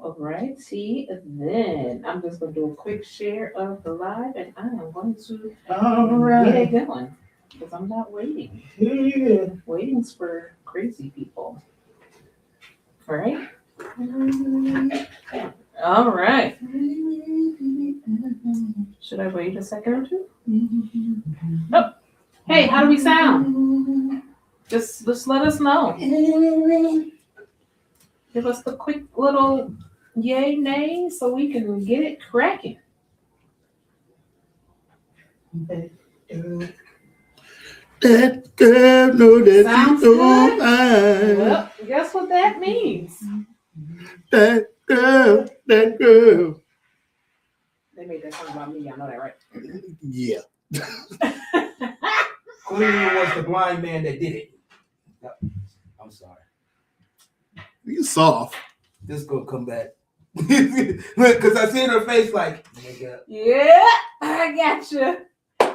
Alrighty, then I'm just going to do a quick share of the live and I am going to All get it right. going because I'm not waiting. Yeah. Waiting's for crazy people. All right. All right. Should I wait a second or two? Oh, hey, how do we sound? Just let us know. Give us the quick little yay nay so we can get it cracking. That girl know that Sounds she know good. I. Well, guess what that means? That girl. They made that song about me. I know that, right? Yeah. Clean was the blind man that did it. I'm sorry. You soft. This gonna come back. Because I seen her face like, nigga. Yeah, I got you.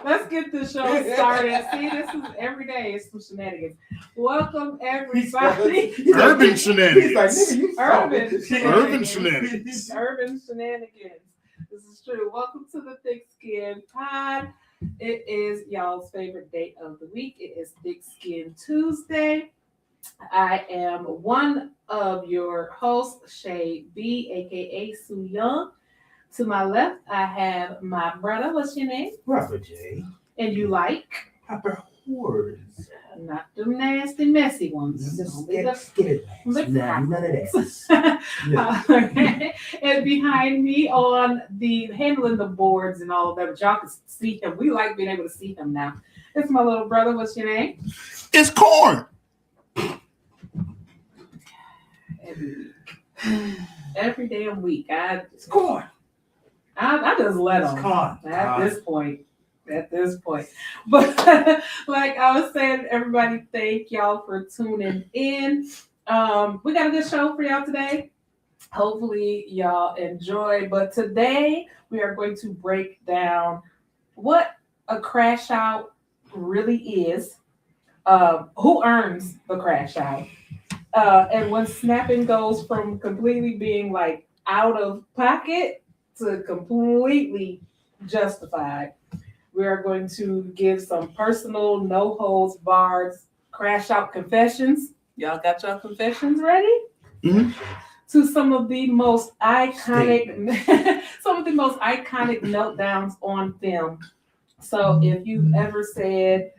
Let's get the show started. See, this is every day. It's some shenanigans. Welcome, everybody. Urban shenanigans. He's like, nigga, you Urban Urban shenanigans. Urban shenanigans. This is true. Welcome to the Thick Skin Pod. It is y'all's favorite day of the week. It is Thick Skin Tuesday. I am one of your hosts, Shay B, aka Sue Young. To my left, I have my brother. What's your name? Robert J. And you like? Proper whores. Not the nasty, messy ones. Just Only get it. the Nah, none of that. No. And behind me on the handling the boards and all of that, but y'all can see him. We like being able to see him now. It's my little brother. What's your name? It's corn. Every week. Every damn week. It's corn. I just let It's them corn. at this point. But like I was saying, everybody, thank y'all for tuning in. We got a good show for y'all today. Hopefully y'all enjoy. But today we are going to break down what a crash out really is, who earns the crash out, and when snapping goes from completely being like out of pocket to completely justified. We are going to give some personal, no holds barred crash out confessions. Y'all got your confessions ready? Mm-hmm. To some of the most iconic, meltdowns on film. So if you've ever said,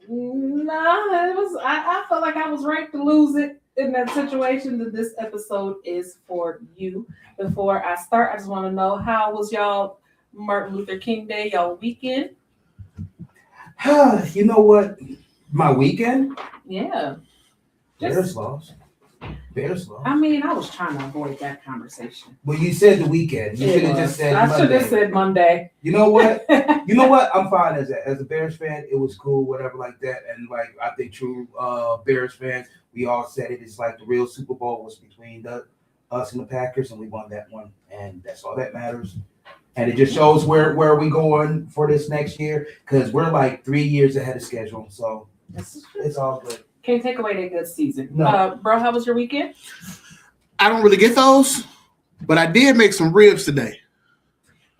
"Nah, I felt like I was right to lose it in that situation," then this episode is for you. Before I start, I just want to know, how was y'all Martin Luther King Day, y'all weekend? You know what? My weekend? Yeah. Bears lost. I mean, I was trying to avoid that conversation. Well, you said the weekend. You should have just said I Monday. should have said Monday. You know what? I'm fine as a Bears fan. It was cool, whatever like that. And like I think true Bears fans, we all said it. It's like the real Super Bowl was between us and the Packers, and we won that one, and that's all that matters. And it just shows where we going for this next year, because we're like 3 years ahead of schedule. So it's all good. Can't take away that good season. No. Bro, how was your weekend? I don't really get those, but I did make some ribs today.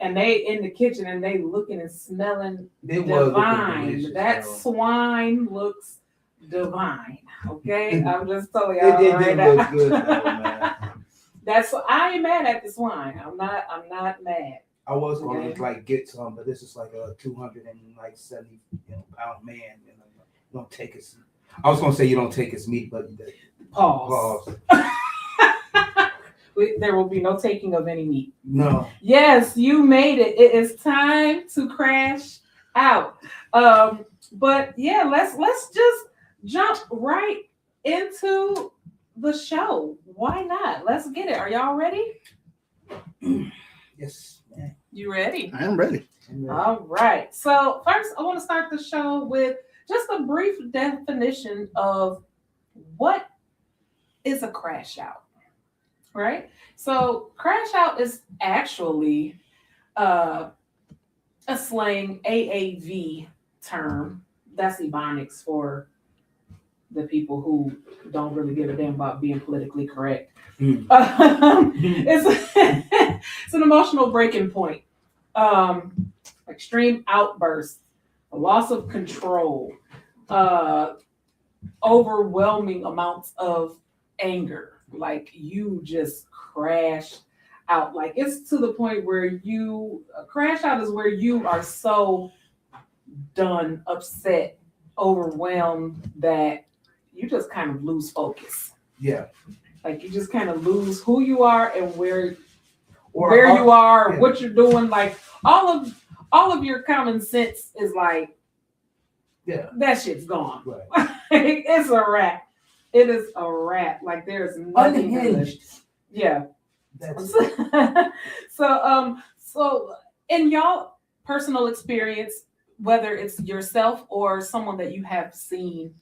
And they in the kitchen and they looking and smelling It was divine. delicious, That though. swine looks divine. Okay, I'm just telling It y'all did right look now. good, though, man. I ain't mad at the swine. I'm not mad. I was going to like get some, but this is like a 270 pound man. And you don't take his. I was gonna say you don't take his meat, but Pause. There will be no taking of any meat. No. Yes, you made it. It is time to crash out. But yeah, let's just jump right into the show. Why not? Let's get it. Are y'all ready? Yes, man. You ready? I am ready. All right. So first, I want to start the show with just a brief definition of what is a crash out, right? So crash out is actually a slang AAV term. That's Ebonics for the people who don't really give a damn about being politically correct. Mm. It's an emotional breaking point. Extreme outbursts, a loss of control, overwhelming amounts of anger. Like you just crash out. Like it's to the point where crash out is where you are so done, upset, overwhelmed that you just kind of lose focus. Yeah. Like you just kind of lose who you are and where you are, yeah. what you're doing. Like all of your common sense is like, that shit's gone. Right. It's a wrap. It is a wrap. Like there's nothing Unhinged. Yeah. That's so in y'all personal experience, whether it's yourself or someone that you have seen,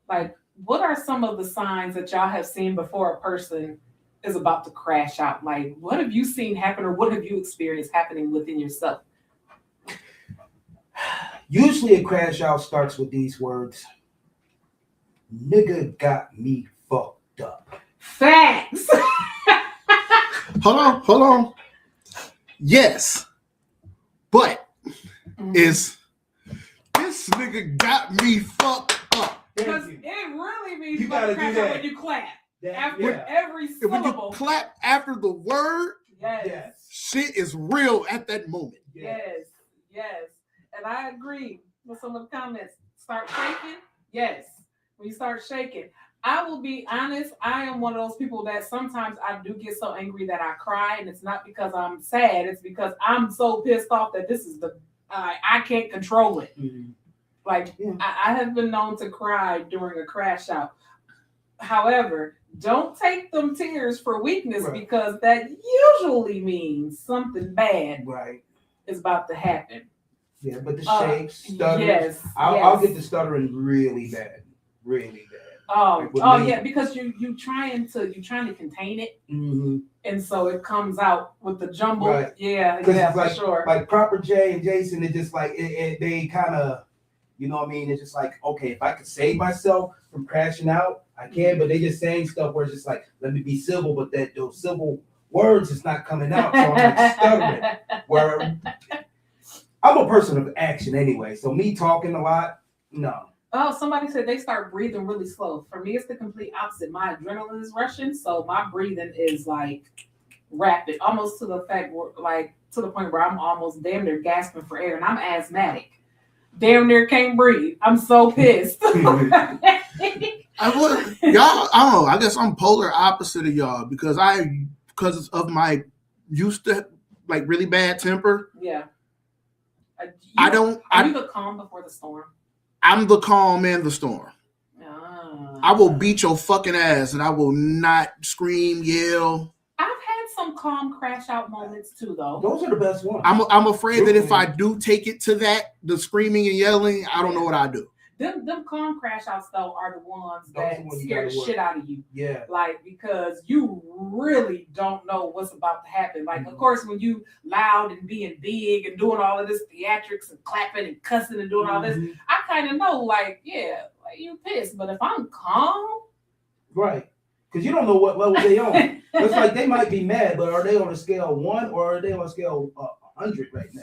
like what are some of the signs that y'all have seen before a person is about to crash out? Like what have you seen happen or what have you experienced happening within yourself? usually a crash out starts with these words. Nigga got me fucked up. Facts. Hold on. Yes, but it's this nigga got me fucked up. Because it really means You gotta do that when you clap. After yeah. every When you syllable. clap after the word, Yes. shit is real at that moment. Yes. And I agree with some of the comments. Start shaking. Yes. When you start shaking. I will be honest, I am one of those people that sometimes I do get so angry that I cry, and it's not because I'm sad, it's because I'm so pissed off that this is I can't control it. Mm-hmm. Like, I have been known to cry during a crash out. However, don't take them tears for weakness, right. because that usually means something bad is about to happen. Yeah, but the shakes, stutters. Yes, I'll get the stuttering really bad. Yeah, because you trying to contain it, and so it comes out with the jumble. Right. Yeah, it's for sure. Like Proper J and Jason, it just like they kind of, you know what I mean? It's just like, okay, if I could save myself from crashing out, I can. But they just saying stuff where it's just like, let me be civil, but those civil words is not coming out, so I'm like stuttering. Where I'm a person of action anyway, so me talking a lot, no. Oh, somebody said they start breathing really slow. For me, it's the complete opposite. My adrenaline is rushing, so my breathing is like rapid, almost to the point where I'm almost damn near gasping for air, and I'm asthmatic. Damn near can't breathe. I'm so pissed. I don't know. I guess I'm polar opposite of y'all because of my used to like really bad temper. Yeah. Are you the calm before the storm? I'm the calm and the storm. I will beat your fucking ass and I will not scream, yell. I've had some calm crash out moments too, though. Those are the best ones. I'm afraid that if I do take it to that, the screaming and yelling, I don't know what I do. Them calm crash outs though are the ones that scare the shit out of you. Yeah. Like because you really don't know what's about to happen. Like of course when you loud and being big and doing all of this theatrics and clapping and cussing and doing all this, I kind of know like you pissed. But if I'm calm, right? Because you don't know what level they on. It's like they might be mad, but are they on a scale of 1 or are they on a scale of 100 right now?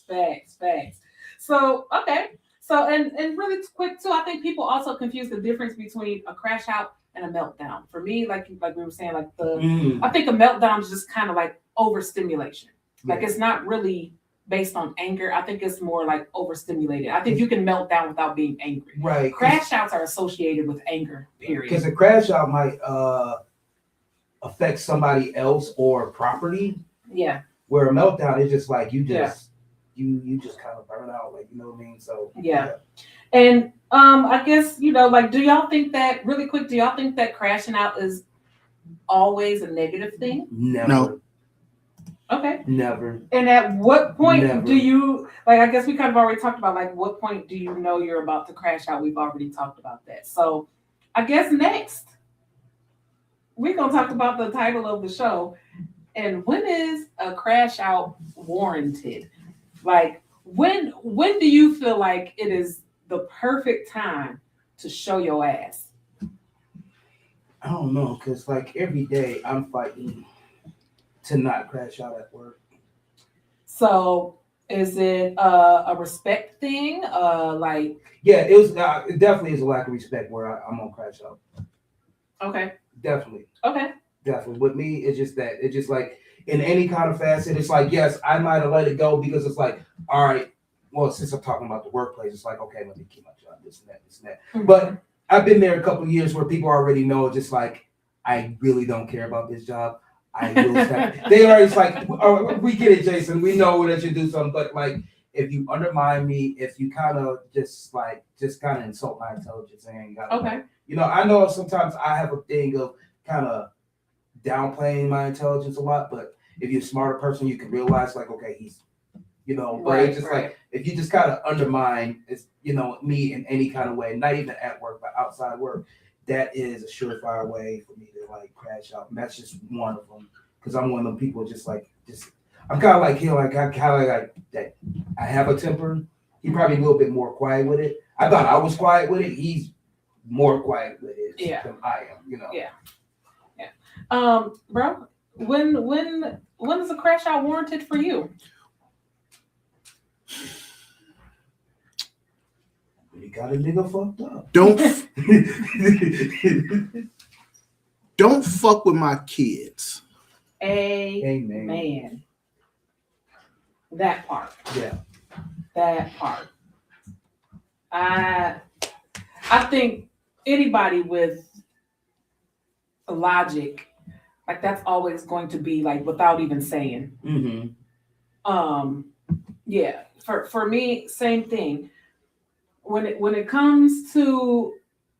Facts. So okay. So and really quick too, I think people also confuse the difference between a crash out and a meltdown. For me, like we were saying, like I think a meltdown is just kind of like overstimulation. Like it's not really based on anger. I think it's more like overstimulated. I think you can melt down without being angry. Right. Crash outs are associated with anger, period. Because a crash out might affect somebody else or property. Yeah. Where a meltdown is just like you just kind of burn out, like, you know what I mean? So yeah. And I guess, like, do y'all think that crashing out is always a negative thing? Never. No. Okay. Never. And at what point do you, like, I guess we kind of already talked about, like, what point do you know you're about to crash out? We've already talked about that. So I guess next, we're going to talk about the title of the show. And when is a crash out warranted? Like, when do you feel like it is the perfect time to show your ass? I don't know, because like every day I'm fighting to not crash out at work. So is it a respect thing? Like, Yeah, it definitely is a lack of respect where I'm on crash out. okay, Definitely. okay, Definitely. With me, it's just like in any kind of facet, it's like, yes, I might have let it go because it's like, all right, well, since I'm talking about the workplace, it's like, okay, let me keep my job, this and that, this and that. Mhm. But I've been there a couple of years where people already know, just like, I really don't care about this job. I will stop. They are just like, oh, we get it, Jason. We know that you do something, but like, if you undermine me, if you kind of just kind of insult my intelligence, and okay. you know, I know sometimes I have a thing of kind of downplaying my intelligence a lot, but if you're a smarter person, you can realize like, okay, he's, you know, but it's just like, if you just kind of undermine, it's, you know, me in any kind of way, not even at work, but outside work, that is a surefire way for me to like crash out. And that's just one of them. Cause I'm one of them people I'm kind of like him, like I kind of like that. I have a temper. He probably a little bit more quiet with it. I thought I was quiet with it. He's more quiet with it than I am, you know. Yeah. Bro, when is a crash out warranted for you? You got a nigga fucked up. Don't fuck with my kids. Amen. That part. Yeah. That part. I think anybody with logic, like that's always going to be like without even saying. Mm-hmm. Yeah. For me, same thing. When it comes to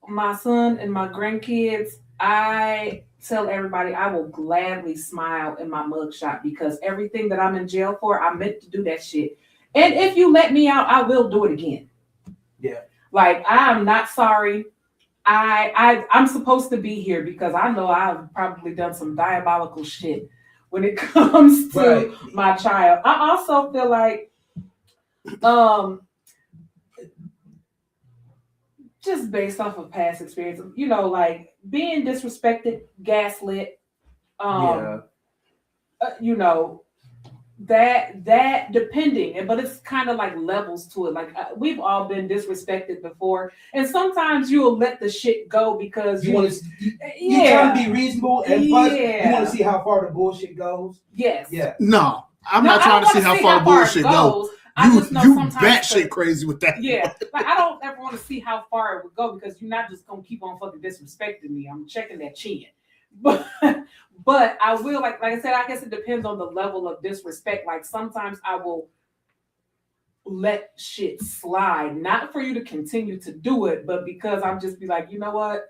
my son and my grandkids, I tell everybody I will gladly smile in my mugshot because everything that I'm in jail for, I meant to do that shit. And if you let me out, I will do it again. Yeah. Like I'm not sorry. I'm supposed to be here because I know I've probably done some diabolical shit when it comes to my child. I also feel like just based off of past experience, you know, like being disrespected, gaslit, you know, that depending, but it's kind of like levels to it. Like we've all been disrespected before, and sometimes you'll let the shit go because you want to, you trying to be reasonable, and plus you want to see how far the bullshit goes. Yes. Yeah. No, I'm not trying to see how far the bullshit goes. You batshit crazy with that. Yeah, like I don't ever want to see how far it would go because you're not just gonna keep on fucking disrespecting me. I'm checking that chin, but I will like I said. I guess it depends on the level of disrespect. Like sometimes I will let shit slide, not for you to continue to do it, but because I'm just be like, you know what,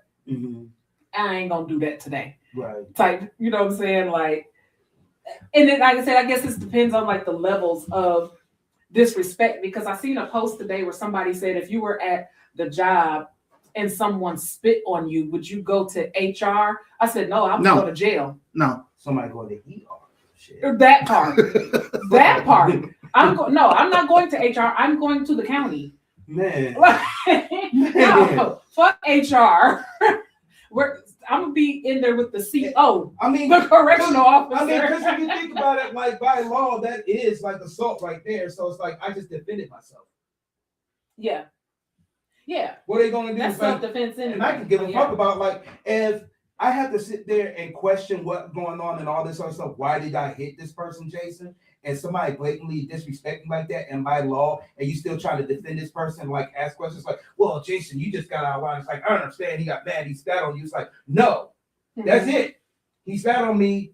I ain't gonna do that today. Right. Type, you know what I'm saying? Like, and then like I said, I guess it depends on like the levels of disrespect because I seen a post today where somebody said if you were at the job and someone spit on you, would you go to HR? I said no, I would go to jail. No, somebody go to ER. Shit. That part. That part. I'm not going to HR. I'm going to the county. Man. No, fuck HR. I'm gonna be in there with the CO. I mean, the correctional officer. I mean, because if you think about it, like by law, that is like assault right there. So it's like I just defended myself. Yeah. Yeah. What are they gonna do? That's self-defense anyway. And I can give a fuck about like if I have to sit there and question what's going on and all this other stuff. Why did I hit this person, Jason? And somebody blatantly disrespect me like that, and by law, and you still trying to defend this person, like ask questions like, well, Jason, you just got out of line. It's like, I don't understand. He got mad. He spat on you. It's like, no, that's it. He spat on me.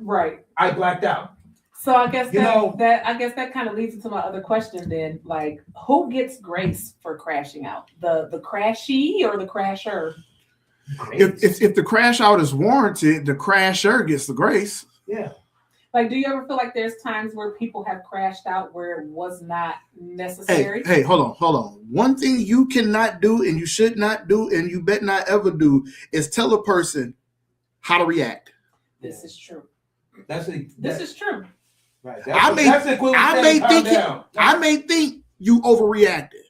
Right. I blacked out. So I guess that kind of leads into my other question then. Like, who gets grace for crashing out? The crashee or the crasher? If the crash out is warranted, the crasher gets the grace. Yeah. Like, do you ever feel like there's times where people have crashed out where it was not necessary? Hey, hold on. One thing you cannot do and you should not do and you bet not ever do is tell a person how to react. This is true. This is true. Right. I may think you overreacted,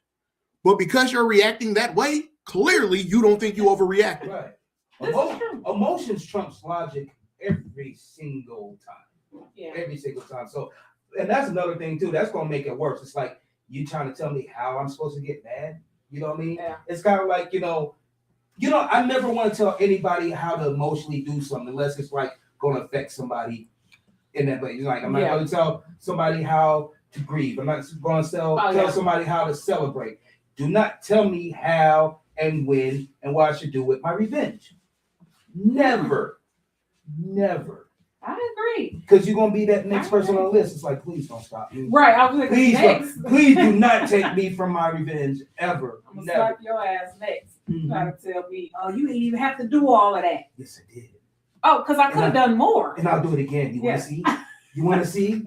But because you're reacting that way, clearly you don't think you overreacted. Right. This is true. Emotions trumps logic every single time. Yeah. Every single time. So, and that's another thing too. That's gonna make it worse. It's like you trying to tell me how I'm supposed to get mad. You know what I mean? Yeah. It's kind of like I never want to tell anybody how to emotionally do something unless it's like going to affect somebody in that way. Like I'm not going to tell somebody how to grieve. I'm not going to tell somebody how to celebrate. Do not tell me how and when and what I should do with my revenge. Never. I agree. Because you're gonna be that next person on the list. It's like, please don't stop me. Right. I was like, Please do not take me from my revenge ever. I'm gonna slap your ass next. Try to tell me, oh, you didn't even have to do all of that. Yes, I did. Oh, because I could have done more. And I'll do it again. You want to see? You want to see?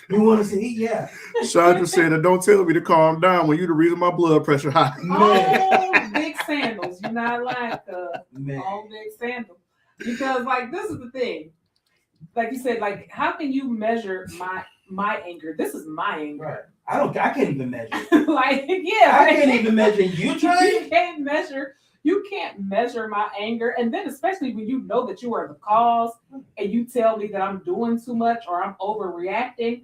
You want to see? Yeah. Shanta said, don't tell me to calm down when you're the reason my blood pressure high. Oh, big sandals. You're not like all big sandals. Because like this is the thing. Like you said, like how can you measure my anger? This is my anger. Right. I can't even measure. Like, yeah. I can't even measure. You trying? You can't measure my anger. And then especially when you know that you are the cause and you tell me that I'm doing too much or I'm overreacting,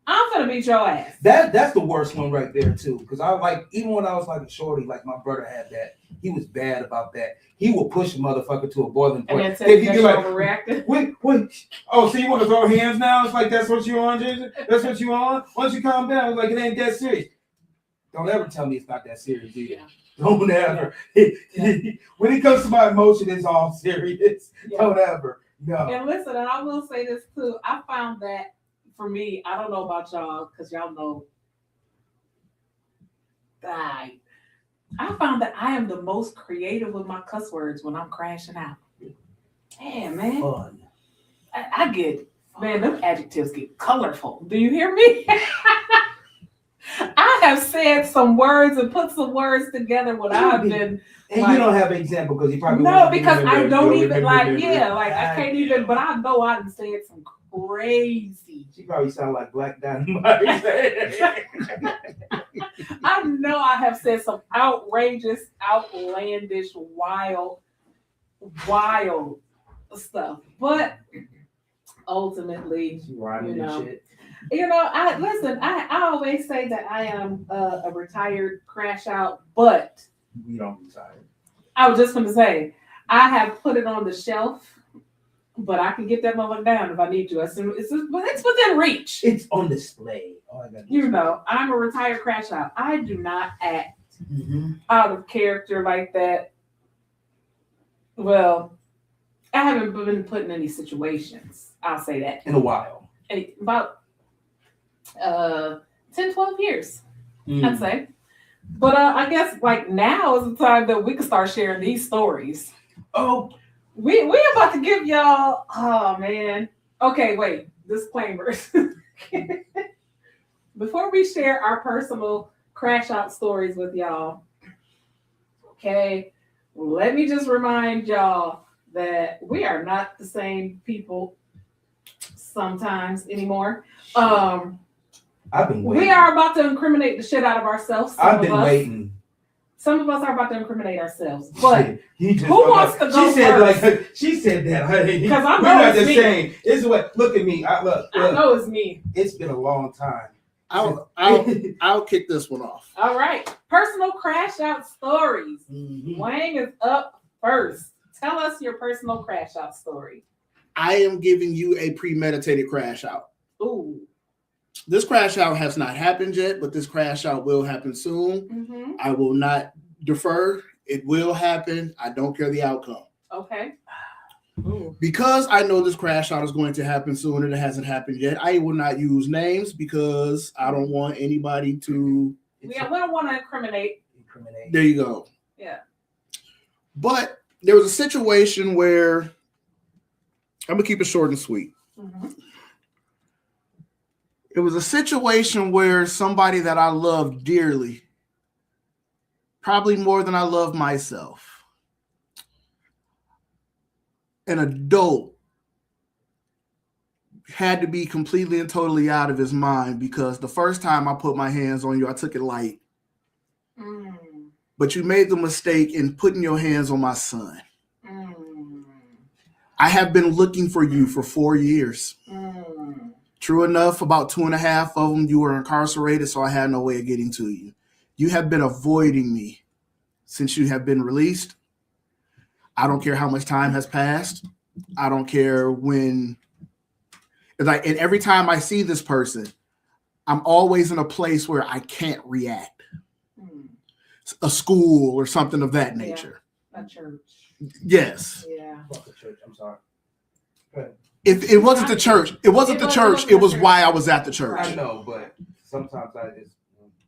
I'm gonna beat your ass. That's the worst one right there too. Because I like even when I was like a shorty, like my brother had that. He was bad about that. He will push a motherfucker to a boiling point. And then tell you like, overreacting. Wait. Oh, so you want to throw hands now? It's like that's what you on, Jason? That's what you on? Once you calm down, it's like it ain't that serious. Don't ever tell me it's not that serious either. Yeah. Don't ever. Yeah. When it comes to my emotion, it's all serious. Yeah. Don't ever. No. And listen, and I will say this too. I found that for me, I don't know about y'all because y'all know. I found that I am the most creative with my cuss words when I'm crashing out. Yeah, man. Fun. I get, man, them adjectives get colorful. Do you hear me? I have said some words and put some words together when I've been. And like, you don't have an example because you probably no, because I don't even I can't even. But I know I done said some crazy. She probably sound like Black Dynamite. I know I have said some outrageous, outlandish, wild stuff, but ultimately, I always say that I am a retired crash out, but we don't retire. I was just going to say I have put it on the shelf, but I can get that motherfucker down if I need to. It's within reach. It's on display. I'm a retired crash out. I do not act out of character like that. Well, I haven't been put in any situations. I'll say that. In a while. About 10, 12 years, I'd say. But I guess like now is the time that we can start sharing these stories. Oh, we about to give y'all. Oh man. Okay, wait. Disclaimers. Before we share our personal crash out stories with y'all, okay, let me just remind y'all that we are not the same people sometimes anymore. I've been waiting. We are about to incriminate the shit out of ourselves. I've been waiting. Some of us are about to incriminate ourselves, but who wants to go first? She said that, honey. Because I'm not the same. It's what. Look at me. I know it's me. It's been a long time. I'll kick this one off. All right. Personal crash out stories. Wang is up first. Tell us your personal crash out story. I am giving you a premeditated crash out. Ooh. This crash out has not happened yet, but this crash out will happen soon. I will not defer. It will happen. I don't care the outcome. Okay. Because I know this crash out is going to happen soon and it hasn't happened yet, I will not use names because I don't want anybody to. We don't want to incriminate. There you go. Yeah. But there was a situation where I'm going to keep it short and sweet. It was a situation where somebody that I love dearly, probably more than I love myself, an adult, had to be completely and totally out of his mind because the first time I put my hands on you, I took it light. but you made the mistake in putting your hands on my son. I have been looking for you for 4 years. True enough, about 2.5 of them you were incarcerated, so I had no way of getting to you. You have been avoiding me since you have been released. I don't care how much time has passed. I don't care when. Like, and every time I see this person, I'm always in a place where I can't react. A school or something of that nature. A church. Yes. Yeah. Fuck the church. I'm sorry. If it wasn't the church, it wasn't the church. It was why I was at the church. I know, but sometimes I just.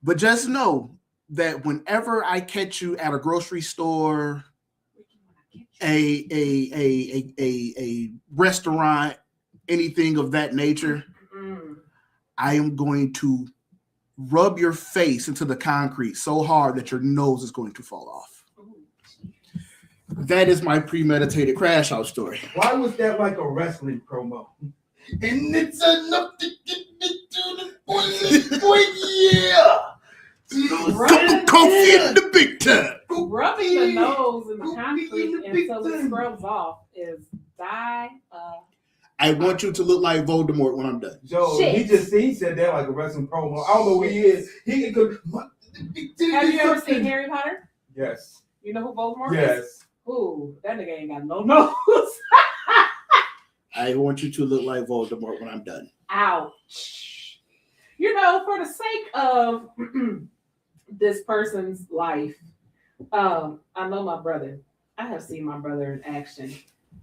But just know that whenever I catch you at a grocery store, a restaurant, anything of that nature, I am going to rub your face into the concrete so hard that your nose is going to fall off. That is my premeditated crash out story. Why was that like a wrestling promo? And it's enough to get me to the point, yeah. Coffee in the big time. Rubbing the nose in the concrete until it scrubs off is die. I want you to look like Voldemort when I'm done. Joe, he said that like a wrestling promo. I don't know who he is. He could. Have you ever seen Harry Potter? Yes. You know who Voldemort is? Yes. Ooh, that nigga ain't got no nose. I want you to look like Voldemort when I'm done. Ouch. You know, for the sake of this person's life, I know my brother. I have seen my brother in action.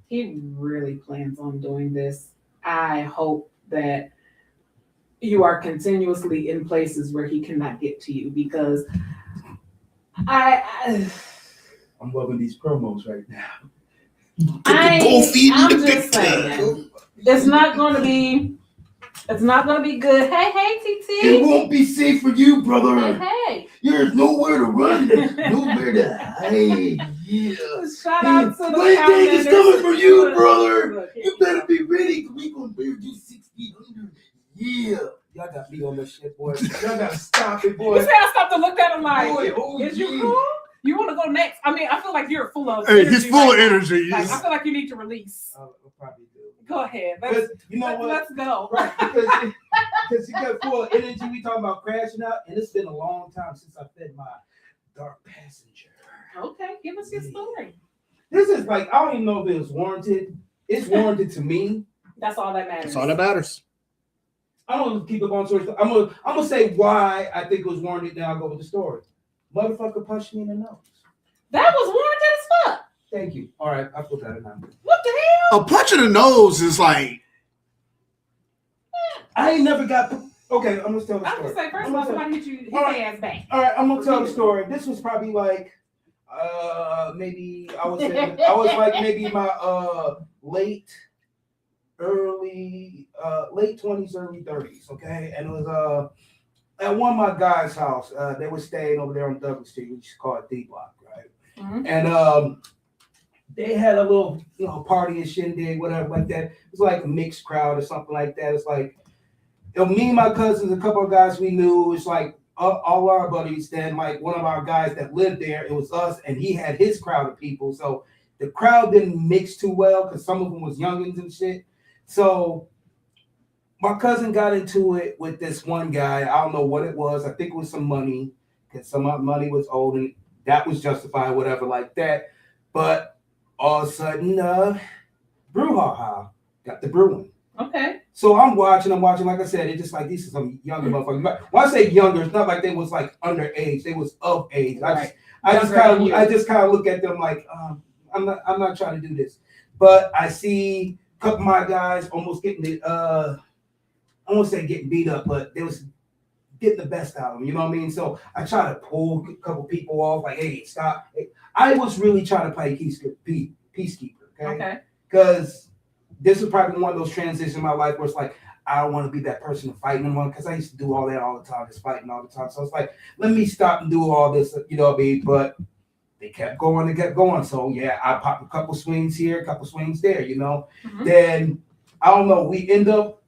He really plans on doing this. I hope that you are continuously in places where he cannot get to you, because I'm loving these promos right now. I'm just saying, it's not going to be good. Hey, TT. It won't be safe for you, brother. Hey. There's nowhere to run, nowhere to hide. Yeah. Shout out to the One thing is coming for you, brother. Look, You better be ready. We gonna bear you 6 feet under. Yeah. Y'all got me on this shit, boy. Y'all gotta stop it, boy. You said I stopped to look at him like, Boy, oh, is you cool? You want to go next? I mean, I feel like you're full of Hey, energy. he's full of right now. energy. Like, I feel like you need to release. I probably do. Go ahead. Because you know what? Let's go. Right, because you got full of energy. We talking about crashing out, and it's been a long time since I fed my dark passenger. Okay, give us your story. This is like, I don't even know if it was warranted. It's warranted to me. That's all that matters. That's all that matters. I'm gonna keep it on story. I'm gonna say why I think it was warranted. Now I'll go with the story. Motherfucker punched me in the nose. That was warranted as fuck. Thank you. All right, I put that in now. What the hell? A punch in the nose is like. I ain't never got. Okay, I'm gonna tell the I was story. gonna say, first of all, somebody hit you, hit All right. your ass back. All right, I'm gonna tell the story. This was probably like, maybe I was like maybe my late 20s, early 30s. Okay, and it was at one of my guys' house. They were staying over there on Douglas Street, which is called D Block, right? Mm-hmm. And they had a little, party and shindig, whatever like that. It was like a mixed crowd or something like that. It's like, me and my cousins, a couple of guys we knew. It's like all our buddies. Then like one of our guys that lived there, it was us, and he had his crowd of people. So the crowd didn't mix too well because some of them was youngins and shit. So my cousin got into it with this one guy. I don't know what it was. I think it was some money, because some money was owed, and that was justified, whatever like that. But all of a sudden, brouhaha got the brewing. Okay. So I'm watching. Like I said, it's just like these are some younger motherfuckers. But when I say younger, it's not like they was like underage. They was of age. Right. I just kind of look at them like, I'm not trying to do this. But I see a couple of my guys almost getting the I won't say getting beat up, but they was getting the best out of them. You know what I mean? So I try to pull a couple people off, like, hey, stop. I was really trying to play peacekeeper, okay? Because this is probably one of those transitions in my life where it's like, I don't want to be that person fighting anyone, because I used to do all that all the time, just fighting all the time. So it's like, let me stop and do all this, you know what I mean? But they kept going. So yeah, I popped a couple swings here, a couple swings there, Mm-hmm. Then, I don't know, we end up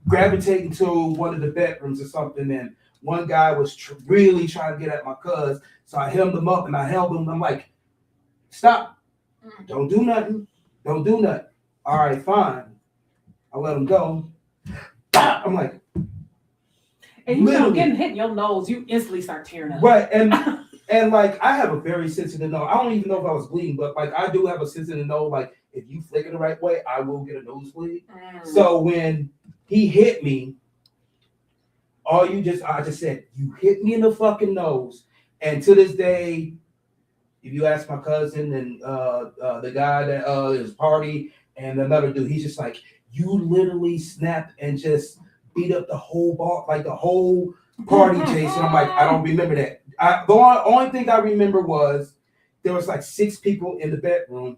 gravitating to one of the bedrooms or something, and one guy was really trying to get at my cuz, so I held him up and I held him. I'm like, stop, don't do nothing, don't do nothing. All right, fine. I let him go. I'm like, and you know, getting hit in your nose, you instantly start tearing up. Right, and like I have a very sensitive nose. I don't even know if I was bleeding, but like I do have a sensitive nose. Like if you flick it the right way, I will get a nosebleed. So when he hit me, I just said, you hit me in the fucking nose. And to this day, if you ask my cousin and the guy that is party and another dude, he's just like, you literally snapped and just beat up the whole bar, like the whole party, Jason. I'm like, I don't remember that. The only thing I remember was there was like 6 people in the bedroom,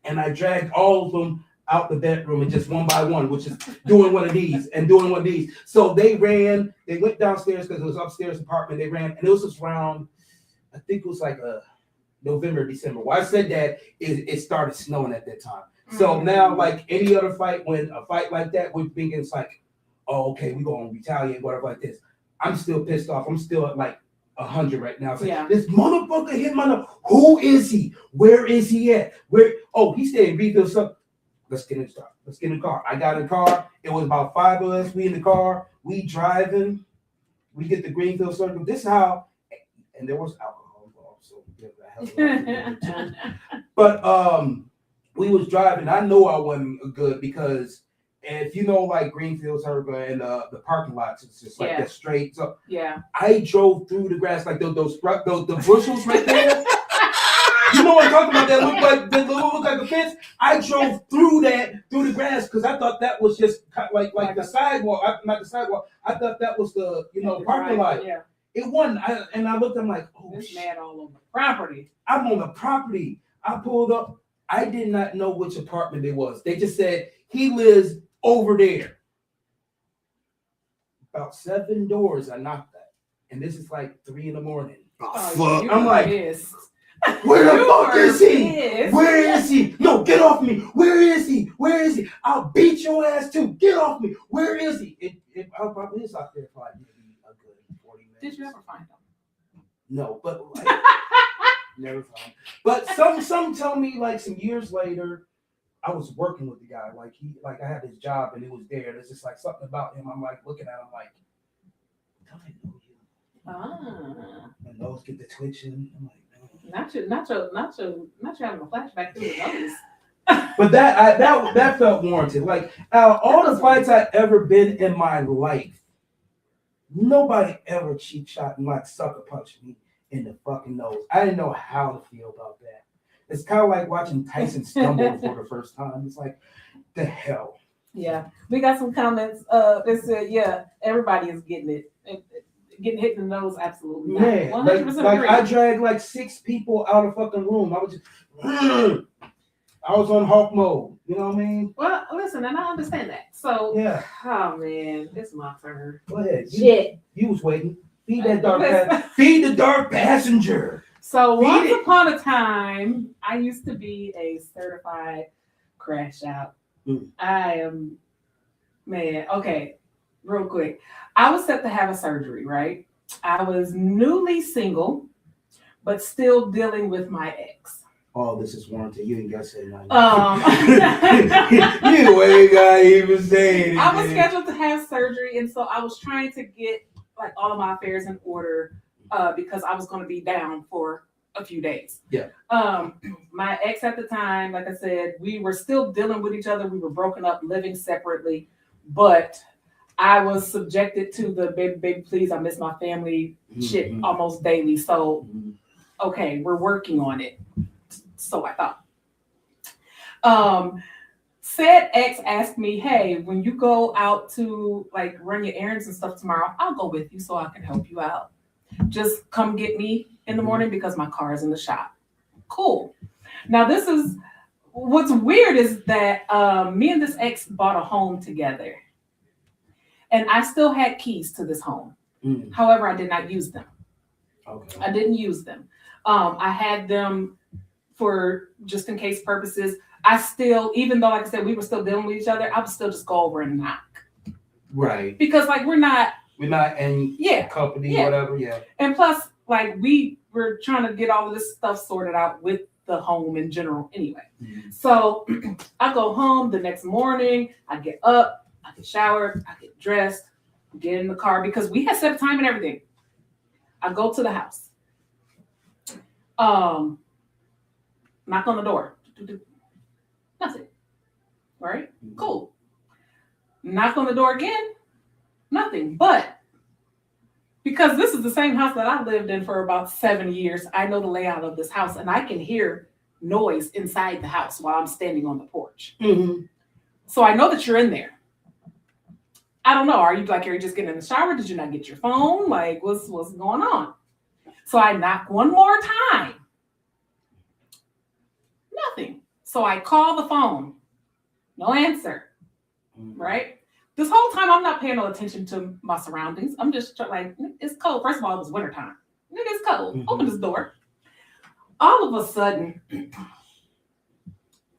and I dragged all of them out the bedroom and just one by one, which is doing one of these and doing one of these. So they went downstairs because it was upstairs apartment. They ran, and it was just around, I think it was like November, December. Why I said that is it started snowing at that time. So now, like any other fight, when a fight like that, we're thinking it's like, oh, okay, we're going to retaliate, whatever like this. I'm still pissed off. I'm still at like 100 right now. It's like, this motherfucker hit my nose. Who is he? Where is he at? Where? Oh, he stayed in Greenfield. So let's get in the car. Let's get in the car. I got in the car. It was about 5 of us. We in the car. We driving. We get the Greenfield Circle. This is how, and there was alcohol involved. So but we was driving. I know I wasn't good because if you know like Greenfield Circle and the parking lots, it's just like that straight. So I drove through the grass like those bushels right there. You know what I'm talking about? That look like a fence. I drove through the grass because I thought that was just like the sidewalk, not the sidewalk. I thought that was the parking lot. Yeah. It wasn't. And I looked. I'm like, oh, this man all on the property. I'm on the property. I pulled up. I did not know which apartment it was. They just said he lives over there. About 7 doors. I knocked at, and this is like 3 in the morning. Oh, fuck! I'm like, where the fuck is he? Pissed. Where is he? No, get off me! Where is he? Where is he? I'll beat your ass too. Get off me! Where is he? It probably is out there for like maybe a good 40 minutes. Did you ever find him? No, but like, never found him. But some tell me like some years later, I was working with the guy. Like I had his job and it was there. There's just like something about him. I'm like looking at him like, don't I know you? My nose get the twitching. I'm like, not you having a flashback through the nose. But that felt warranted. Like all the fights I've ever been in my life, nobody ever cheap shot and like sucker punched me in the fucking nose. I didn't know how to feel about that. It's kind of like watching Tyson stumble for the first time. It's like, the hell. Yeah, we got some comments. They said, everybody is getting it. Getting hit in the nose, absolutely. Man, 100% like I dragged like 6 people out of fucking room. I was just, I was on hawk mode. You know what I mean? Well, listen, and I understand that. So, oh man, it's my turn. Go ahead. Shit. You was waiting. Feed the dark passenger. So once upon a time, I used to be a certified crashout. I am, man. Okay, real quick. I was set to have a surgery, right? I was newly single, but still dealing with my ex. Oh, this is warranted. You ain't got to say nothing. You ain't got to even say anything. I was scheduled to have surgery, and so I was trying to get like all of my affairs in order because I was going to be down for a few days. Yeah. My ex at the time, like I said, we were still dealing with each other. We were broken up, living separately, but I was subjected to the baby, please, I miss my family shit almost daily. So, okay, we're working on it. So I thought. Said ex asked me, hey, when you go out to like run your errands and stuff tomorrow, I'll go with you so I can help you out. Just come get me in the morning because my car is in the shop. Cool. Now this is what's weird is that me and this ex bought a home together. And I still had keys to this home. However, I did not use them. Okay. I didn't use them. I had them for just in case purposes. I still, even though, like I said, we were still dealing with each other, I would still just go over and knock. Right. Because, like, we're not We're not in company, whatever. Yeah. And plus, like we were trying to get all of this stuff sorted out with the home in general anyway. Mm-hmm. So I go home the next morning, I get up, I get showered, I get dressed, get in the car because we had set a time and everything. I go to the house. Knock on the door. Nothing. Right? Mm-hmm. Cool. Knock on the door again. Nothing. But because this is the same house that I lived in for about 7 years, I know the layout of this house and I can hear noise inside the house while I'm standing on the porch. Mm-hmm. So I know that you're in there. I don't know. Are you just getting in the shower? Did you not get your phone? Like, what's going on? So I knock one more time. Nothing. So I call the phone. No answer. Mm-hmm. Right? This whole time, I'm not paying no attention to my surroundings. I'm just like, it's cold. First of all, it was wintertime. It's cold. Mm-hmm. Open this door. All of a sudden,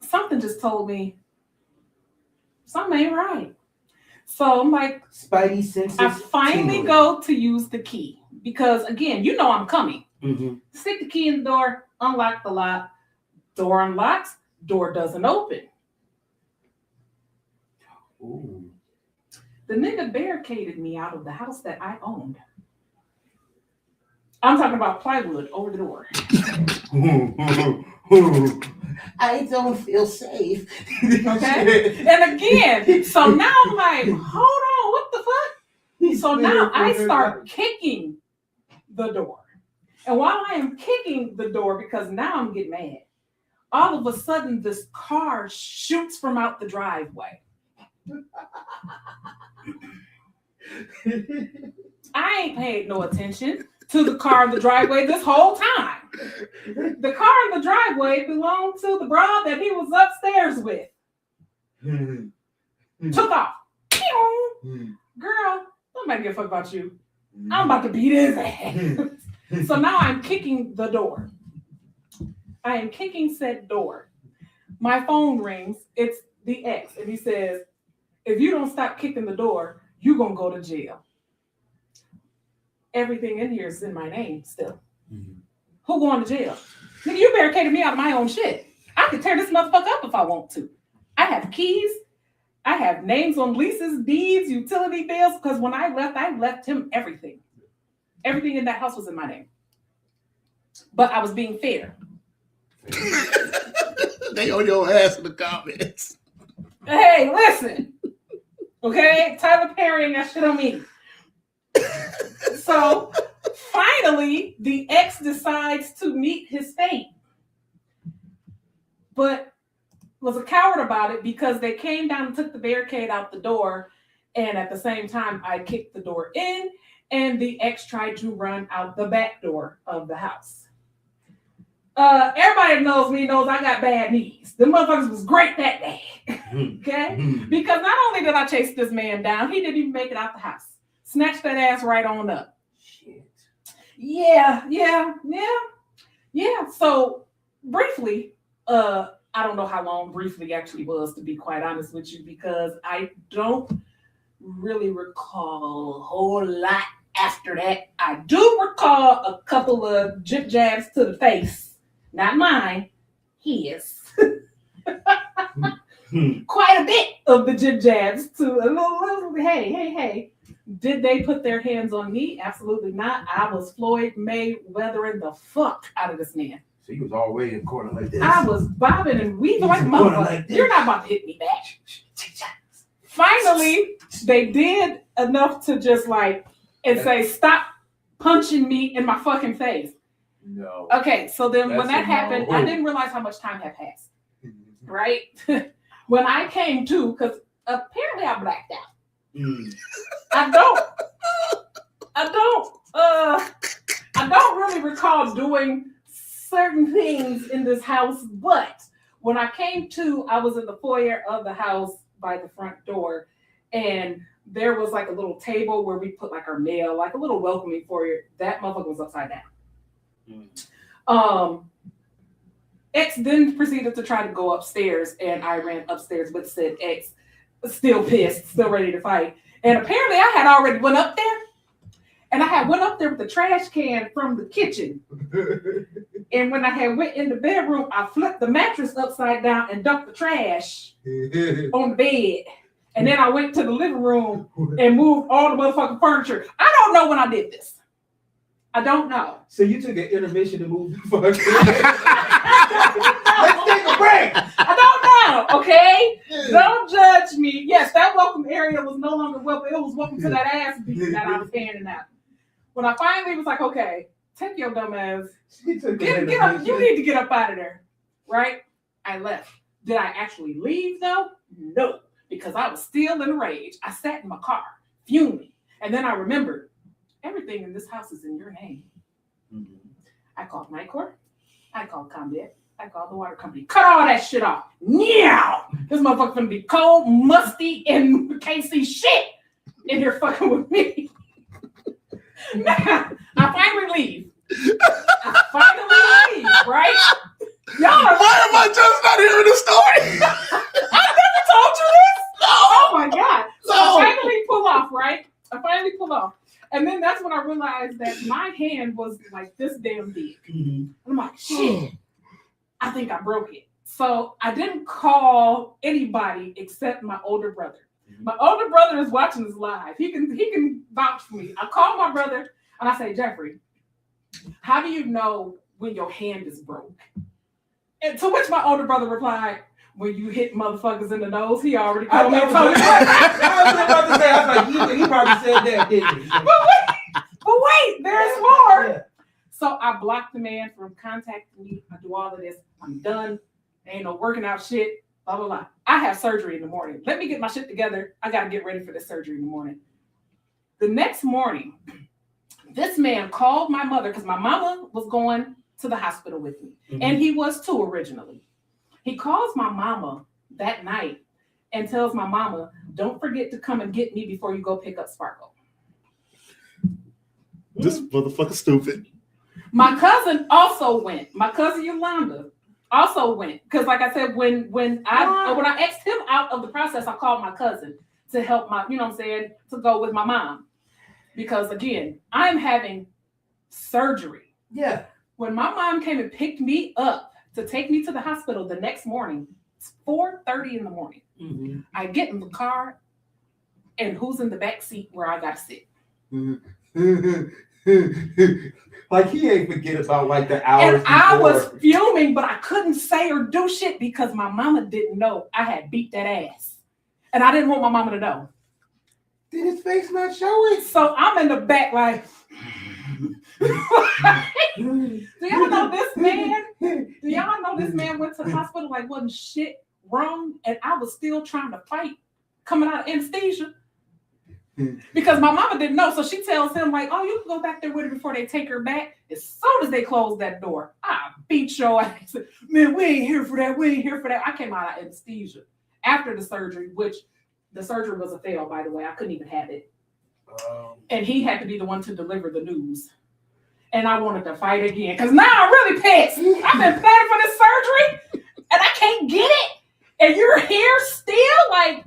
something just told me something ain't right. So I'm like, Spidey senses. I finally go to use the key because, again, you know I'm coming. Mm-hmm. Stick the key in the door, unlock the lock. Door unlocks, door doesn't open. Ooh. The nigga barricaded me out of the house that I owned. I'm talking about plywood over the door. I don't feel safe. Okay? And again, so now I'm like, hold on, what the fuck? So now I start kicking the door. And while I am kicking the door, because now I'm getting mad, all of a sudden this car shoots from out the driveway. I ain't paid no attention to the car in the driveway this whole time. The car in the driveway belonged to the broad that he was upstairs with. Took off. Girl, nobody give a fuck about you. I'm about to beat his ass. So now I'm kicking the door. I am kicking said door. My phone rings. It's the ex. And he says, if you don't stop kicking the door, you're going to go to jail. Everything in here is in my name still. Mm-hmm. Who going to jail? Nigga, you barricaded me out of my own shit. I could tear this motherfucker up if I want to. I have keys. I have names on leases, deeds, utility bills. Because when I left him everything. Everything in that house was in my name. But I was being fair. They on your ass in the comments. Hey, listen. Okay? Tyler Perry and that shit on me. So, finally, the ex decides to meet his fate. But was a coward about it because they came down and took the barricade out the door. And at the same time, I kicked the door in. And the ex tried to run out the back door of the house. Everybody that knows me knows I got bad knees. The motherfuckers was great that day. Okay? Because not only did I chase this man down, he didn't even make it out the house. Snatched that ass right on up. Shit. Yeah. So briefly, I don't know how long briefly actually was, to be quite honest with you, because I don't really recall a whole lot after that. I do recall a couple of jib jabs to the face. Not mine, his. Quite a bit of the jib jabs to a little hey. Did they put their hands on me? Absolutely not. I was Floyd Mayweathering the fuck out of this man. So you was already in the corner like this. I was bobbing and weaving like a motherfucker. Like you're not about to hit me back. Finally, they did enough to just and say, stop punching me in my fucking face. No. Okay, so then when that happened, I didn't realize how much time had passed. Right? When I came to, because apparently I blacked out. I don't really recall doing certain things in this house, but when I came to, I was in the foyer of the house by the front door, and there was a little table where we put our mail, a little welcoming foyer. That motherfucker was upside down. Ex then proceeded to try to go upstairs, and I ran upstairs with said ex, still pissed, still ready to fight. And apparently I had already went up there And I had went up there with the trash can from the kitchen. And when I had went in the bedroom, I flipped the mattress upside down and dumped the trash on the bed. And then I went to the living room and moved all the motherfucking furniture. I don't know when I did this. I don't know. So you took an intermission to move the fuck. Let's take a break. I don't know, okay? Don't judge me. Yes, that welcome area was no longer welcome. It was welcome to that ass beating that I was handing out. When I finally was like, okay, take your dumb ass. Get up. You need to get up out of there, right? I left. Did I actually leave though? No, because I was still in a rage. I sat in my car, fuming. And then I remembered, everything in this house is in your name. Mm-hmm. I called Nycor. I called Combat. I called the water company. Cut all that shit off. Meow. This motherfucker's gonna be cold, musty, and can't see shit in here fucking with me. Now, I finally leave. Right? Y'all, why am I just not hearing the story? I never told you this. No. Oh my God. So No. I finally pull off, right? And then that's when I realized that my hand was like this damn big. Mm-hmm. I'm like, shit, I think I broke it. So I didn't call anybody except my older brother. My older brother is watching this live. He can vouch for me. I call my brother and I say, Jeffrey, how do you know when your hand is broke? And to which my older brother replied, when you hit motherfuckers in the nose, he already called me. I was about to say, I was like, he probably said that, didn't he? But wait, there's more. Yeah. So I blocked the man from contacting me. I do all of this. I'm done. Ain't no working out shit. Blah, blah, blah. I have surgery in the morning. Let me get my shit together. I got to get ready for this surgery in the morning. The next morning, this man called my mother because my mama was going to the hospital with me. Mm-hmm. And he was too originally. He calls my mama that night and tells my mama, don't forget to come and get me before you go pick up Sparkle. This motherfucker's stupid. My cousin also went. My cousin Yolanda also went. Because like I said, when I asked him out of the process, I called my cousin to help to go with my mom. Because again, I'm having surgery. Yeah. When my mom came and picked me up to take me to the hospital the next morning, it's 4:30 in the morning. Mm-hmm. I get in the car, and who's in the back seat where I gotta sit? Mm-hmm. Like he ain't forget about like the hours. And I was fuming, but I couldn't say or do shit because my mama didn't know I had beat that ass, and I didn't want my mama to know. Did his face not show it? So I'm in the back like. Do y'all know this man? Do y'all know this man went to the hospital like wasn't shit wrong, and I was still trying to fight coming out of anesthesia because my mama didn't know. So she tells him like, "Oh, you can go back there with her before they take her back." As soon as they close that door, I beat your ass. Man, we ain't here for that. We ain't here for that. I came out of anesthesia after the surgery, which the surgery was a fail, by the way. I couldn't even have it. And he had to be the one to deliver the news. And I wanted to fight again. Because now I'm really pissed. I've been planning for this surgery. And I can't get it. And you're here still? Like,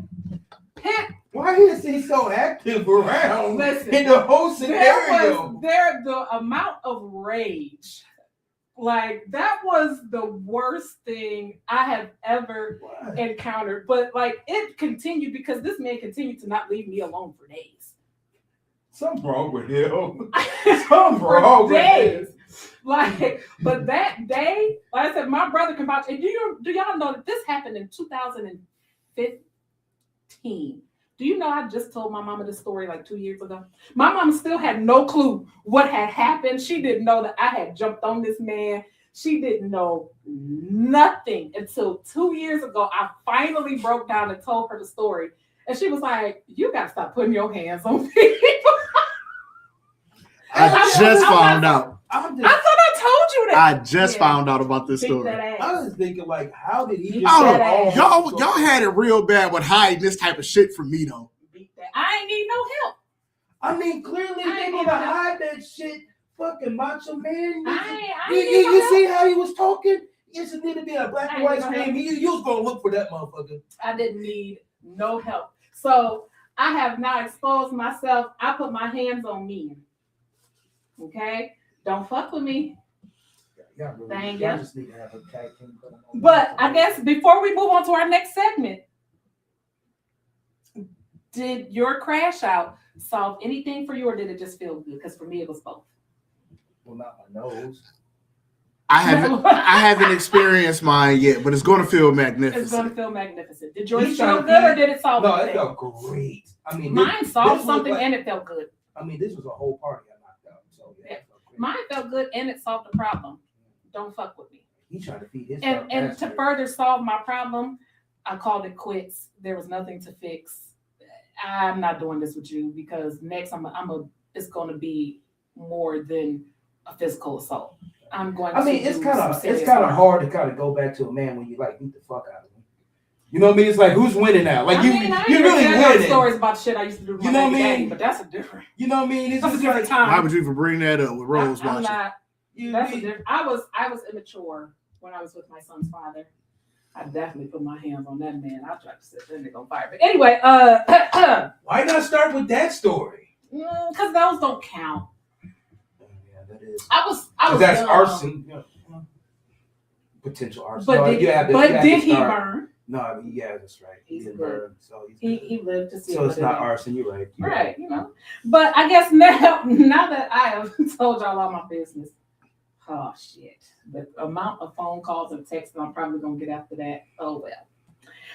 why is he so active around? Listen, in the whole scenario? The amount of rage. Like, that was the worst thing I have ever encountered. But, like, it continued because this man continued to not leave me alone for days. Something wrong with him. Something wrong with him. Like, but that day, like I said, my brother can vouch. And do y'all know that this happened in 2015? Do you know I just told my mama this story like 2 years ago? My mama still had no clue what had happened. She didn't know that I had jumped on this man. She didn't know nothing until 2 years ago. I finally broke down and told her the story. And she was like, you got to stop putting your hands on people. I just found out. I thought I told you that. I just found out about this story. I was thinking, like, how did he y'all had it real bad with hiding this type of shit from me, though. I ain't need no help. I mean, clearly they need to hide that shit. Fucking macho man. You see how he was talking? It just need to be a black and white screen. You was going to look for that motherfucker. I didn't need no help. So I have now exposed myself. I put my hands on men. Okay, don't fuck with me. Yeah, really. Thank Y'all you. just need to have a tag team going on. But I guess before we move on to our next segment, did your crash out solve anything for you, or did it just feel good? Because for me, it was both. Well, not my nose. I haven't experienced mine yet, but it's going to feel It's going to magnificent. feel magnificent. Did yours He's feel trying good, to- or did it solve No, it anything? felt great. I mean, Mine solved this was something like- and it felt good. I mean, this was a whole party I knocked out. So yeah, it felt great. Mine felt good and it solved the problem. Don't fuck with me. He trying to feed his And to further solve my problem, I called it quits. There was nothing to fix. I'm not doing this with you because next it's going to be more than a physical assault. I'm going. I mean, to it's do kind some of serious hard harm. to kind of go back to a man when you like beat the fuck out of him. You know what I mean? It's like who's winning now? Like I you, mean, I you're ain't really got winning. stories about shit I used to do to my You know what baby I daddy, mean? but that's a different. You know what I mean? It's That's a just different like time. Why would you even bring that up with Rose I'm watching? not. you, That's a you- different. I was immature when I was with my son's father. I definitely put my hands on that man. I tried to set that nigga on fire. But anyway, why not start with that story? because those don't count. Yeah, that is. I was That's young. arson. Yeah. Potential arson. But No, did, you have to- you but have did to he start- burn? No, I mean, yeah, that's right. He He's didn't good. burn, so he's He good. lived to see. So it's another not day. arson. You're right. You're Right, you know. But I guess now that I have told y'all all my business, oh shit. The amount of phone calls and texts I'm probably gonna get after that. Oh well.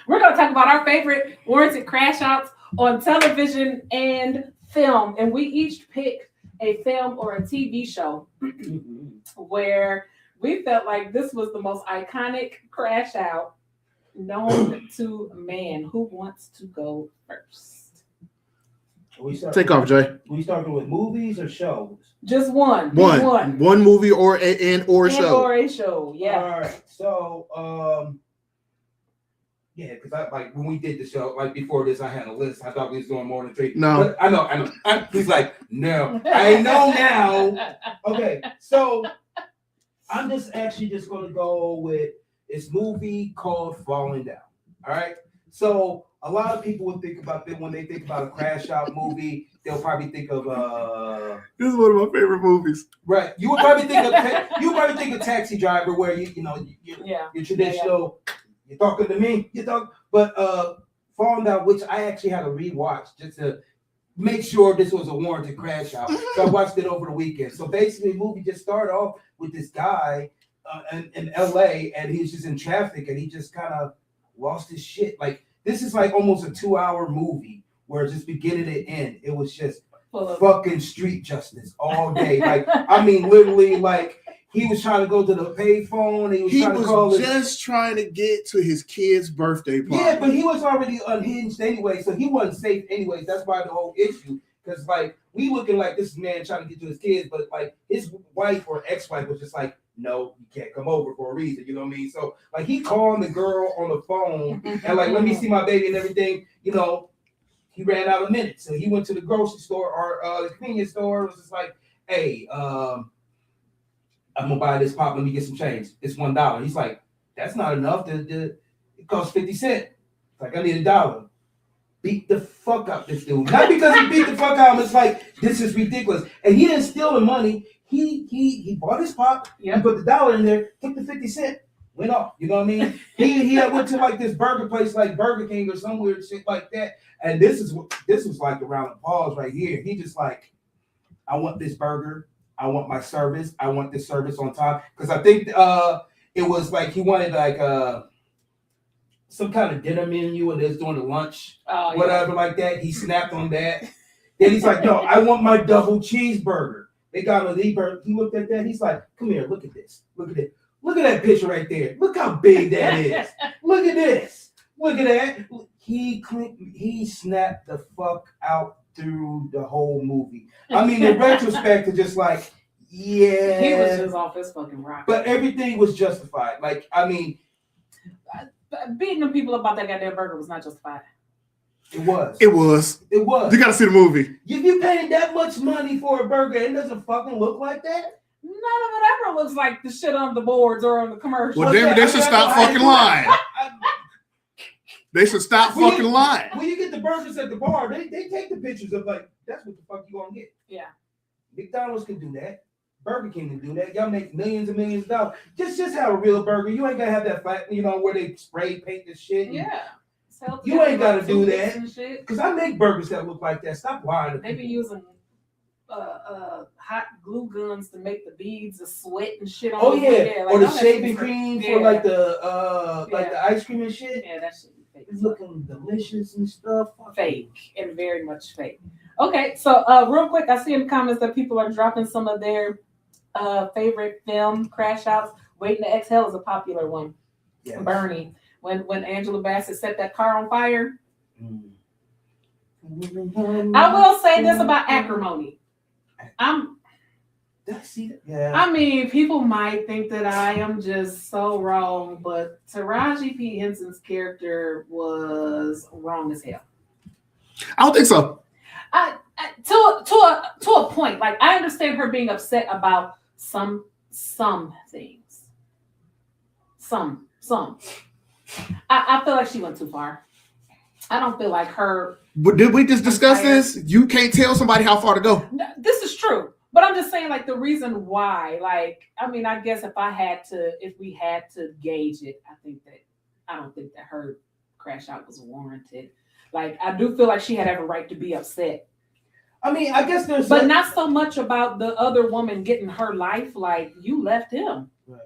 We're gonna talk about our favorite warranted crash outs on television and film. And we each pick a film or a TV show where we felt like this was the most iconic crash out known to man. Who wants to go first? Take off, Jay. We starting with movies or shows? Just one. Pick One movie or a And show. or a show. Yeah. All right. So, yeah, because I like when we did the show, like before this, I had a list. I thought we was doing more than 3. No. But I know. He's like, no, I know now. Okay, so I'm just going to go with this movie called Falling Down. All right. So a lot of people would think about that when they think about a crash out movie. They'll probably think of This is one of my favorite movies. right. You would probably think of Taxi Driver, where you Yeah. your traditional. You're talking to me. But Falling Down, which I actually had to rewatch just to make sure this was a warranted crash out. So I watched it over the weekend. So basically, the movie just started off with this guy in LA, and he was just in traffic, and he just kind of lost his shit. Like this is like almost a 2-hour movie where it's just beginning to end. It was just fucking street justice all day. Like I mean, literally, like. He was trying to go to the payphone. He was just trying to get to his kid's birthday party. Yeah, but he was already unhinged anyway, so he wasn't safe anyways. That's why the whole issue. Because like we looking like this man trying to get to his kids, but like his wife or ex-wife was just like, no, you can't come over for a reason. You know what I mean? So like he called the girl on the phone and like, let me see my baby and everything. You know, he ran out of minutes, so he went to the grocery store or the convenience store. It was just like, hey, I'm gonna buy this pop. Let me get some change. It's $1. He's like, that's not enough. It costs 50 cents. Like I need $1. Beat the fuck out this dude. Not because he beat the fuck out him. It's like this is ridiculous. And he didn't steal the money. He bought his pop. Yep. He put the $1 in there. Took the 50 cent. Went off. You know what I mean? He went to like this burger place like Burger King or some weird shit like that. And this was like around the pause right here. He just like, I want this burger. I want my service. I want this service on time. Because I think it was like he wanted like some kind of dinner menu and it's doing the lunch, whatever like that. He snapped on that. Then he's like, no, I want my double cheeseburger. They got him he looked at that. He's like, come here, look at this. Look at it. Look at that picture right there. Look how big that is. Look at this. Look at that. He snapped the fuck out through the whole movie. I mean, in retrospect, it's just like, yeah. He was just off his fucking rock. But everything was justified. Like, I mean, beating the people about that goddamn burger was not justified. it was. It was. It was. You gotta see the movie. If you paying that much money for a burger, it doesn't fucking look like that. None of it ever looks like the shit on the boards or on the commercial. Well, damn it, they should stop fucking lying. They should stop When you- fucking lying. When you get the burgers at the bar, they take the pictures of like, that's what the fuck you gonna get. Yeah. McDonald's can do that. Burger King can do that. Y'all make millions and millions of dollars. Just have a real burger. You ain't gotta have that flat, where they spray paint the shit. Yeah. You ain't gotta do that. Shit. Because I make burgers that look like that. Stop lying. They be using hot glue guns to make the beads of sweat and shit on. Oh yeah, yeah, like, or the shaving cream for like the ice cream and shit. Yeah, that shit be fake. It's looking delicious and stuff. Fake and very much fake. Okay, so real quick, I see in the comments that people are dropping some of their favorite film Crashouts. Waiting to Exhale is a popular one. Yes. Bernie, when Angela Bassett set that car on fire. I will say this about acrimony. I mean, people might think that I am just so wrong, but Taraji P. Henson's character was wrong as hell. I don't think so. To a point. Like, I understand her being upset about some things. Some. I feel like she went too far. I don't feel like her. But did we just discuss this? You can't tell somebody how far to go. No, this is true. But I'm just saying, like, the reason why, like, I mean, I guess if we had to gauge it, I don't think that her crash out was warranted. Like, I do feel like she had every right to be upset. I mean, I guess there's... But not so much about the other woman getting her life, like, you left him. Right.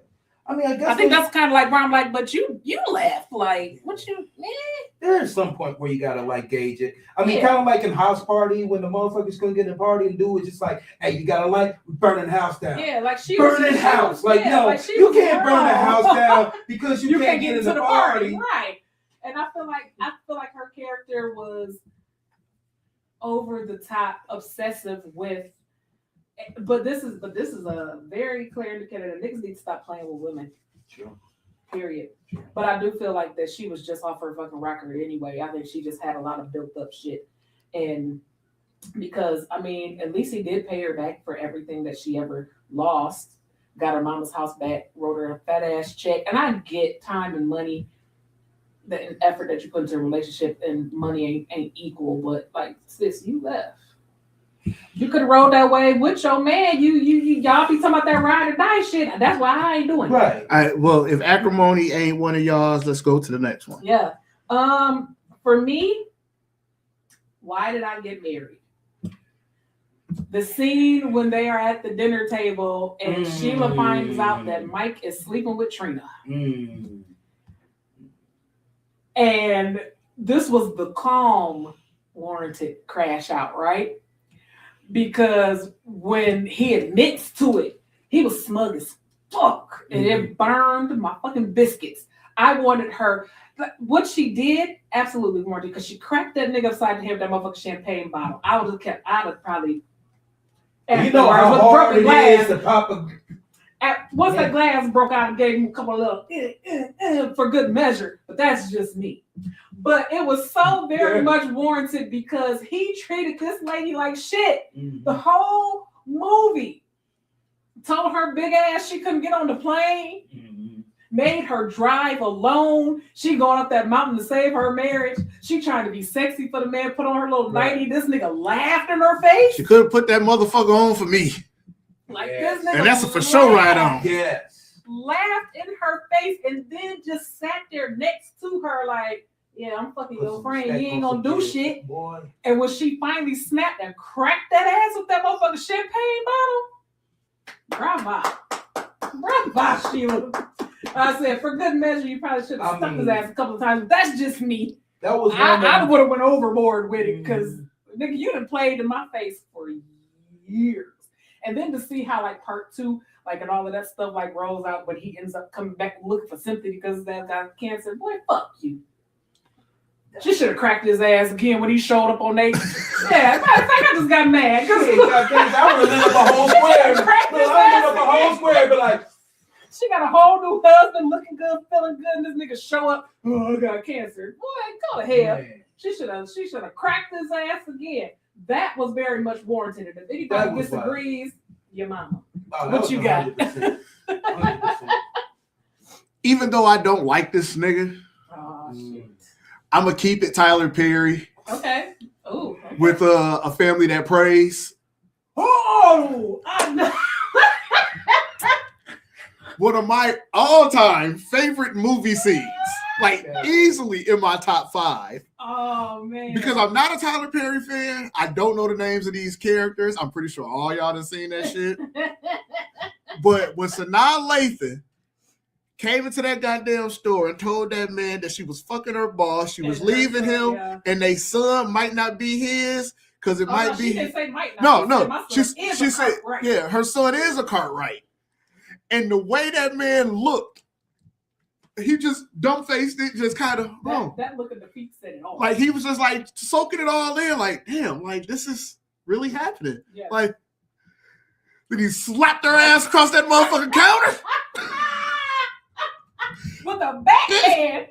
I mean, I think that's kind of like where I'm like, but you left. Like, what you... There's some point where you gotta, like, gauge it. I mean, kind of like in House Party, when the motherfuckers couldn't get in the party and do it, just like, hey, you gotta, like, burning the house down. Yeah, like she burning house. Like, no, like you can't burn the house down because you can't get into the party. Right. And I feel like her character was over the top obsessive with, but this is a very clear indicator that niggas need to stop playing with women. Sure. Period. Sure. But I do feel like that she was just off her fucking rocker anyway. I think she just had a lot of built up shit. And because, I mean, at least he did pay her back for everything that she ever lost. Got her mama's house back, wrote her a fat ass check. And I get time and money, the effort that you put into a relationship, and money ain't equal. But like, sis, you left. You could have rolled that way with your man. Y'all be talking about that ride or die shit. That's why I ain't doing it. Right. All right. Well, if acrimony ain't one of y'all's, let's go to the next one. Yeah. For me, why did I get married? The scene when they are at the dinner table and Sheila finds out that Mike is sleeping with Trina. And this was the calm warranted crash out, right? Because when he admits to it, he was smug as fuck. And it burned my fucking biscuits. I wanted her. What she did, absolutely warranted, because she cracked that nigga upside the head with that motherfucking champagne bottle. I'd have probably. You know how hard it is to pop a. Once that glass broke out, and gave him a couple of little for good measure. But that's just me. But it was so very much warranted because he treated this lady like shit. The whole movie. Told her big ass she couldn't get on the plane. Made her drive alone. She going up that mountain to save her marriage. She trying to be sexy for the man, put on her little nightie. This nigga laughed in her face. She could have put that motherfucker on for me. Like this nigga. And that's a for sure right on. Yes. Laughed in her face and then just sat there next to her like, yeah, I'm fucking your friend. You ain't gonna do shit. Boy. And when she finally snapped and cracked that ass with that motherfucking champagne bottle, bravo, Sheila. I said, for good measure, you probably should have stuck his ass a couple of times. But that's just me. That was I would have went overboard with it because nigga, you done played in my face for years. And then to see how like part 2, like and all of that stuff like rolls out, but he ends up coming back looking for sympathy because that guy cancer. Boy, fuck you. She should have cracked his ass again when he showed up on Nate. Yeah, matter of fact, I just got mad. I would have lit up a whole square. But like, she got a whole new husband, looking good, feeling good, and this nigga show up. Oh, I got cancer. Boy, go to hell. Man. She should have cracked his ass again. That was very much warranted. And if anybody disagrees, your mama. What you got? 100%. Even though I don't like this nigga, shit. I'm gonna keep it Tyler Perry. Okay. Ooh. Okay. With a family that prays. Oh, Oh, I know. One of my all-time favorite movie scenes. Like, easily in my top 5. Oh, man. Because I'm not a Tyler Perry fan. I don't know the names of these characters. I'm pretty sure all y'all done seen that shit. But when Sanaa Lathan came into that goddamn store and told that man that she was fucking her boss, she was leaving him, and their son might not be his because it might be. She didn't say might not. No. She said, right. yeah, her son is a Cartwright. And the way that man looked, he just dumb-faced it, just kind of, that look at the feet said it all. like he was just like soaking it all in, like, damn, like this is really happening. Yeah. Like, then he slapped her ass across that motherfucking counter. With a backhand.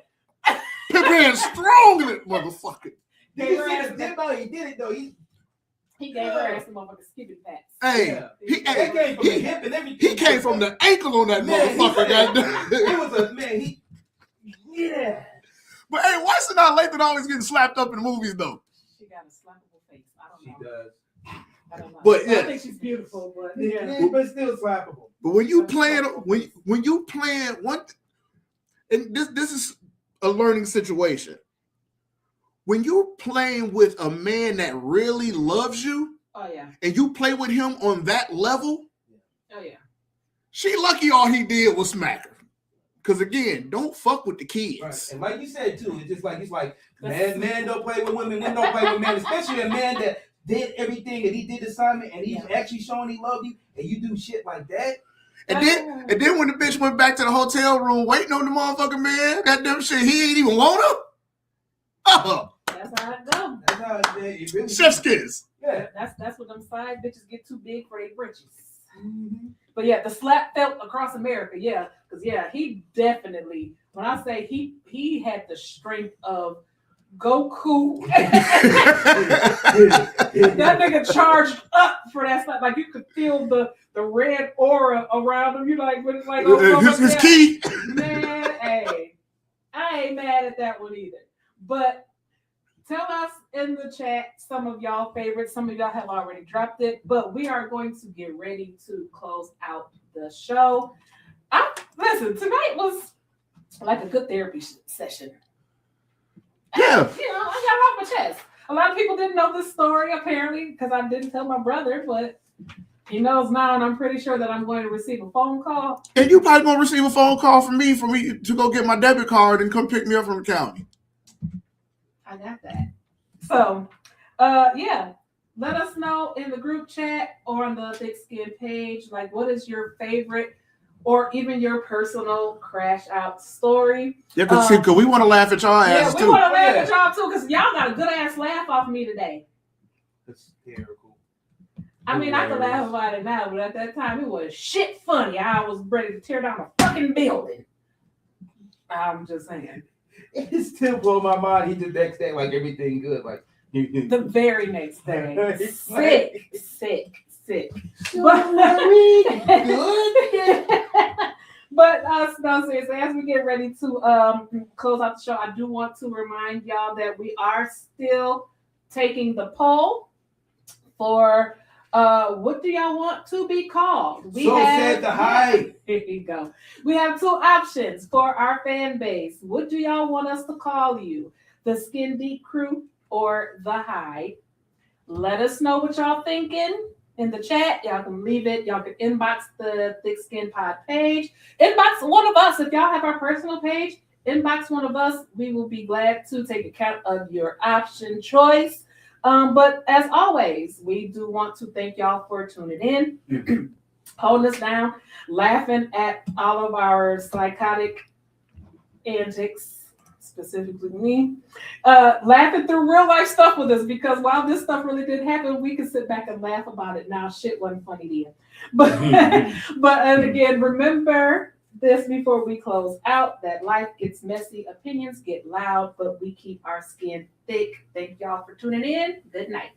Pip hand strong in it, motherfucker. He did it though. He gave her ass some motherfucking skipping pats. Hey, he came from the hip and everything. He came from the ankle on that motherfucker. Goddamn. It was a man. Yeah. But hey, why is Sanaa Lathan always getting slapped up in movies though? She got a slappable face. I don't know. She does. I don't know. But yeah, I think she's beautiful, but But still slappable. But when you playing one, and this is a learning situation. When you're playing with a man that really loves you, oh yeah, and you play with him on that level, oh yeah, she lucky all he did was smack her. Because again, don't fuck with the kids. Right. And like you said too, it's like man don't play with women don't play with men, especially a man that did everything and he did the assignment and he's actually showing he loved you and you do shit like that. And then when the bitch went back to the hotel room waiting on the motherfucking man, goddamn shit, he ain't even want her. Oh, that's how it goes. That's how it really chef's kiss. Yeah, that's what them side bitches get too big for their britches. Mm-hmm. But yeah, the slap felt across America. Yeah, because he definitely. When I say he had the strength of Goku. That nigga charged up for that slap. Like you could feel the red aura around him. You like when it's like his key. Man, hey, I ain't mad at that one either. But tell us in the chat some of y'all favorites. Some of y'all have already dropped it, but we are going to get ready to close out the show. Listen, tonight was like a good therapy session. Yeah. I got it off my chest. A lot of people didn't know this story, apparently, because I didn't tell my brother, but he knows now, and I'm pretty sure that I'm going to receive a phone call. And you probably going to receive a phone call from me to go get my debit card and come pick me up from the county. I got that. So, let us know in the group chat or on the Thick Skin page, like what is your favorite or even your personal crash out story. Yeah, because we want to laugh at y'all asses too. Yeah, we want to laugh at y'all too, because y'all got a good ass laugh off of me today. That's terrible. I mean, I can laugh about it now, but at that time it was shit funny. I was ready to tear down a fucking building. I'm just saying. It still blows my mind. He did the next day like everything good, like the very next day. sick. But no, seriously, as we get ready to close out the show, I do want to remind y'all that we are still taking the poll for what do y'all want to be called? Said the hype. Here you go. We have two options for our fan base. What do y'all want us to call you? The Skin Deep Crew or the Hype? Let us know what y'all thinking in the chat. Y'all can leave it. Y'all can inbox the Thick Skin Pod page. Inbox one of us. If y'all have our personal page, inbox one of us. We will be glad to take account of your option choice. But as always, we do want to thank y'all for tuning in, holding us down, laughing at all of our psychotic antics, specifically me, laughing through real life stuff with us, because while this stuff really did happen, we can sit back and laugh about it now. Shit wasn't funny then. But again, remember this before we close out, that life gets messy, opinions get loud, but we keep our skin thick. Thank y'all for tuning in. Good night.